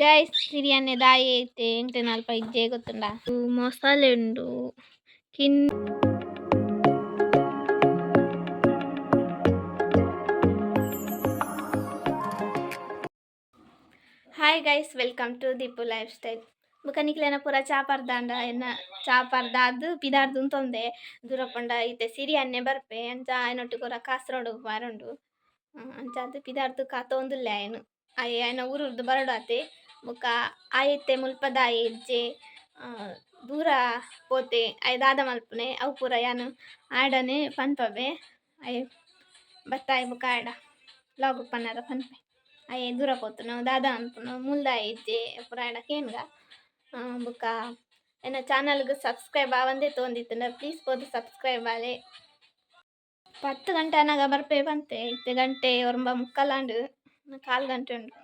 Guys ಸಿರಿಯನ್ನೇ ದಾಯಿ ಐತೆ ಎಂಟು ನಾಲ್ಪ ಇಜ್ಜೆ ಗೊತ್ತುಂಡ ಮಸಾಲೆ ಉಂಡು hi guys welcome to Deepu lifestyle ಬುಕನಿಕ್ಲೇನ ಪೂರ ಚಾಪರ್ದಾಂಡ ಎನ್ನ ಚಾಪರ್ದಾದು ಪಿದಾರ್ದು ತೊಂದೆ ದೂರಪಂಡ ಐತೆ ಸಿರಿಯನ್ನೇ ಬರ್ಪೆ ಅಂಚ ಆಯ್ನೊಟ್ಟಿಗೊರ ಕಾಸರೋಡು ಬಾರುಂಡು ಅಂಚಾದ್ ಪಿದಾರ್ದು ತೊಂದುಲ್ಲೆ ಆಯ್ನು ಆಯ್ನ ಊರುರ್ದು ಬರಡು ಆತೆ ಬೊಕ ಆಯ್ತೆ ಮುಲ್ಪದ ಇಜ್ಜೆ ದೂರ ಪೋತೆ ಆಯ್ ದಾದ ಮಲ್ಪನೆ ಅವು ಪೂರ ಯಾನು ಆಡನೆ ಪನ್ಪವೆ ಆಯ್ ಬತ್ತಾಯ್ ಬೊಕ ಆಡ ಲಾಗು ಪನ್ನರ ಪನ್ಪೆ ಆಯ್ ದೂರ ಪೋತುನು ದಾದ ಅನ್ಪುನು ಮುಲ್ದ ಇಜ್ಜೆ ಪೂರ ಆಡ ಕೇನ್ಗ ಬೊಕ ಎನ್ನ ಚಾನಲ್ಗೆ ಸಬ್ಸ್ಕ್ರೈಬ್ ಆವಂದೆ ತೋಂದಿತ್ತುಂಡ ಪ್ಲೀಸ್ ಪೋದು ಸಬ್ಸ್ಕ್ರೈಬ್ ಆಲೆ 10 ಗಂಟೆ ಅನ್ನಾಗ ಬರ್ಪೆ ಬಂತೆ 8 ಗಂಟೆ ಒರಂಬ ಮುಕ್ಕಲಾಂಡು 4 ಗಂಟೆ ಉಂಡು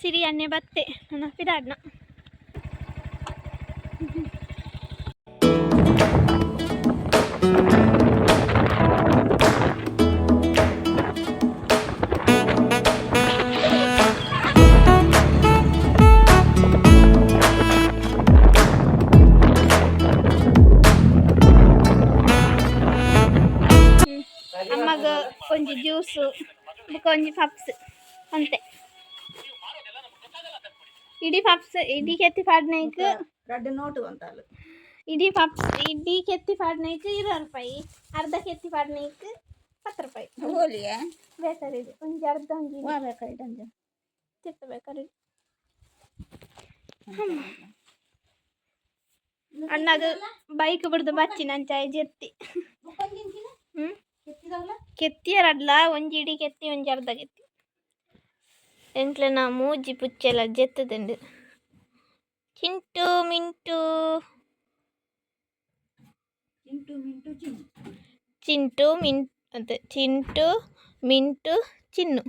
ಸಿರಿ ಅನ್ನೆ ಬತ್ತೆ ನನ್ನ ಪಿದಾಡ್ನ ಅಮ್ಮಗ ಒಂಜಿ ಜ್ಯೂಸು ಬುಕ್ಕ ಒಂಜಿ ಪಪ್ಸ್ ಅಂತೆ ಇಡೀ ಪಪ್ಸ್ ಇಡೀ ಕೆತ್ತಿ ಪಾಡ್ನೈಕ್ ರೆಡ್ ನೋಟು ಅಂತಾಲು ಇಡೀ ಪಪ್ಸ್ ಇಡೀ ಕೆತ್ತಿ ಪಾಡ್ನೈಕ್ 20 ರೂಪಾಯಿ ಅರ್ಧ ಕೆತ್ತಿ ಪಾಡ್ನೈಕ್ 10 ರೂಪಾಯಿ ಹೋಲಿಯಾ ಬೇಕಾರೆ ಇದು ಒಂಜಿ ಅರ್ಧ ಒಂಜಿ ವಾ ಬೇಕಾರೆ ಅಂಜ ತಿರ್ತ ಬೇಕಾರೆ ಅಣ್ಣದು ಬೈಕ್ ಬಿಡ್ದು ಬಚ್ಚಿ ನಂಚಾಯ್ ಜೆತ್ತಿ ಕೆತ್ತಿಯರಡ್ಲ ಒಂಜಿ ಇಡೀ ಕೆತ್ತಿ ಒಂಜಿ ಅರ್ಧ ಕೆತ್ತಿ ಎಂಕ್ಲೆ ನಾ ಮೂಜಿ ಪುಚ್ಚೆಲ್ಲ ಜೆತ್ತದುಂಡು ಚಿಂಟು ಮಿಂಟು ಚಿಂಟು ಮಿಂಟು ಚಿಂಟು ಮಿಂಟು ಚಿನ್ನು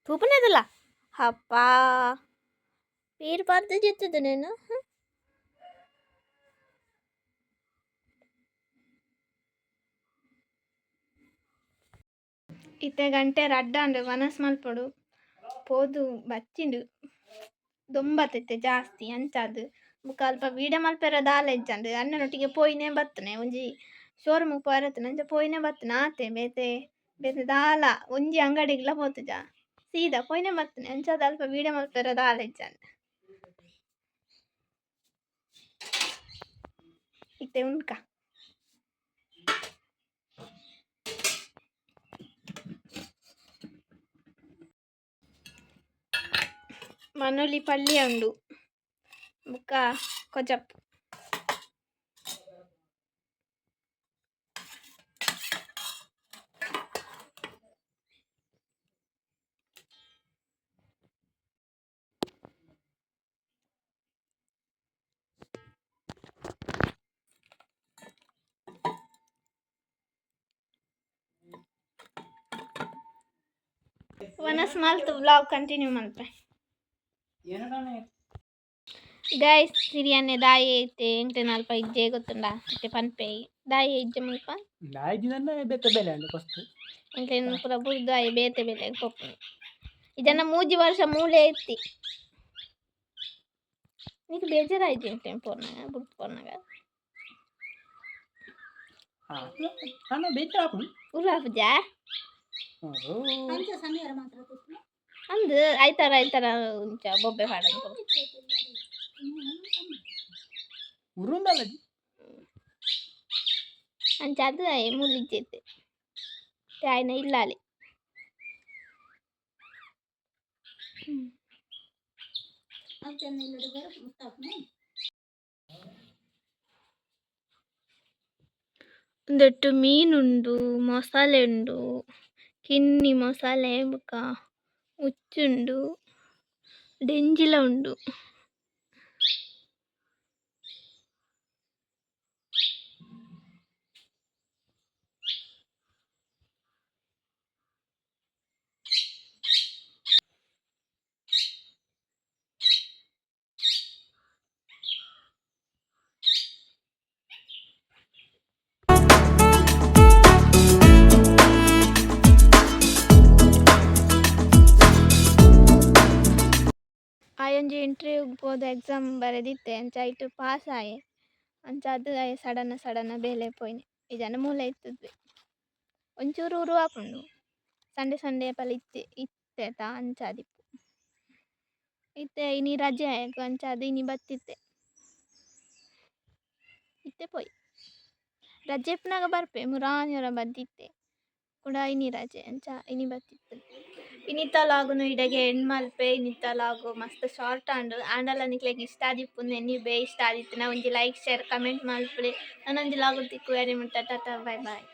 ತೂಪನೇದಲ್ಲ ಅಪ್ಪ ಪೇರು ಪಾರ್ದು ಜೆತ್ತದು నేను ಇತ್ತೆ ಗಂಟೆ ರಡ್ಡಾಂಡು ಮನಸ್ ಮಲ್ಪೊಡು ಪೋದು ಬಚ್ಚಿಂಡು ದೊಂಬತ್ತೈತೆ ಜಾಸ್ತಿ ಅಂಚಾದು ಬುಕ್ಕ ಅಲ್ಪ ವೀಡಿಯೋ ಮಲ್ಪೆರ ದಾಲ ಇಜ್ಜಂಡು ಅಣ್ಣನೊಟ್ಟಿಗೆ ಪೋಯಿನೇ ಬತ್ತನೆ ಒಂಜಿ ಶೋರೂಮ್ ಪೋರತ್ತನೆ ಅಂಚ ಪೋಯಿನೇ ಬತ್ತನೆ ಆತೆ ಬೇತೆ ಬೇತೆ ದಾಲ ಒಂಜಿ ಅಂಗಡಿಗ್ಲ ಪೋತುಜ ಸೀದಾ ಪೋಯಿನೇ ಬತ್ತನೆ ಅಂಚಾದ ಅಲ್ಪ ವೀಡಿಯೋ ಮಲ್ಪೆರ ದಾಲ ಇಜ್ಜಂಡು ಇತ್ತೆ ಉಂಡ್ಕ ಮನೋಲಿ ಪಲ್ಯ ಉಂಡು ಬುಕ್ಕ ಕೊಜಪ್ ವನಸ್ ಮಲ್ತು ವ್ಲಾಗ್ ಕಂಟಿನ್ಯೂ ಮಲ್ಪೆ ಗೈಸ್ ಸಿರಿಯನ್ನೇ ದಾಯಿ ಐತೆ ಎಂಟು ನಾಲ್ಪ ಇಜ್ಜೆ ಗೊತ್ತುಂಡ ಇತ್ತೆ ಪನ್ಪೆ ದಾಯಿ ಇಜ್ಜೆ ಮುಲ್ಪ ಎಂಕ್ಲೇನು ಪೂರ ಬುರ್ದಾಯಿ ಬೇತೆ ಬೆಲೆ ಕೊಪ್ಪು ಇದನ್ನ ಮೂಜಿ ವರ್ಷ ಮೂಲೆ ಎತ್ತಿ ನೀನು ಬೇಜಾರಾಯ್ತು ಎಂಟೇನು ಪೋರ್ನಾಗ ಬುಡ್ತು ಪೋರ್ನಾಗ ಉಲಾಪುಜಾ ಅಂದು ಐತಾರ ಉಂಚ ಬೊಬ್ಬೆ ಪಾಡಂತ ಅಂಚ ಅದು ಮುಲಿಜ್ಜೈತೆ ಆಯ್ನ ಇಲ್ಲಾಲಿ ಒಂದೊಟ್ಟು ಮೀನುಂಡು ಮಸಾಲೆ ಉಂಡು ಕಿನ್ನಿ ಮಸಾಲೆ ಬುಕ್ಕ ಉಚ್ಚುಂಡು ಡೆಂಜಿಲ ಉಂಡು ಒಂಜಿ ಇಂಟರ್ವ್ಯೂಗ್ ಪೋದು ಎಕ್ಸಾಮ್ ಬರೆದಿತ್ತೆ ಅಂಚ ಐಟ್ ಪಾಸ್ ಆಯೆ ಅಂಚ ಅದು ಸಡನ್ನ ಬೇಲೆ ಪೋಯಿನಿ ಇಜಂಡ ಮೂಲೆ ಇತ್ತುದ್ವಿ ಒಂಚೂರು ಉರು ಆಪುಂಡು ಸಂಡೆ ಪಲ ಇತ್ತೆತ ಅಂಚ ಆದಿಪ್ಪು ಇತ್ತೆ ಇನಿ ರಜೆ ಆಯೆಗ್ ಅಂಚ ಅದು ಇನಿ ಬತ್ತಿತ್ತೆ ಇತ್ತೆ ಪೋಯಿ ರಜೆ ಇಪ್ಪುನಾಗ ಬರ್ಪೆ ಮುರಾನಿಯರ ಬದ್ದಿತ್ತೆ ಕೂಡ ಇನಿ ರಜೆ ಅಂಚ ಇನಿ ಬತ್ತಿತ್ತು ಇನಿತ ಲಾಗುನು ಇಡೆಗೆ ಎಂಡ್ ಮಲ್ಪೆ ಇನಿತ ಲಾಗು ಮಸ್ತ್ ಶಾರ್ಟ್ ಆಂಡಲ ನಿಕ್ಲೆಗ್ ಇಷ್ಟ ಆದಿಪ್ಪುಂಡು ಎನ್ನಿ ಬೇ ಇಷ್ಟ ಆದಿತ್ತು ಒಂಜಿ ಲೈಕ್ ಶೇರ್ ಕಮೆಂಟ್ ಮಲ್ಪುಲೆ ನಾನೊಂಜಿ ಲಾಗ್ ತಿಕ್ಕು ವೆರಿ ಮುಟ್ಟ ಟಾಟಾ ಬೈ ಬಾಯ್.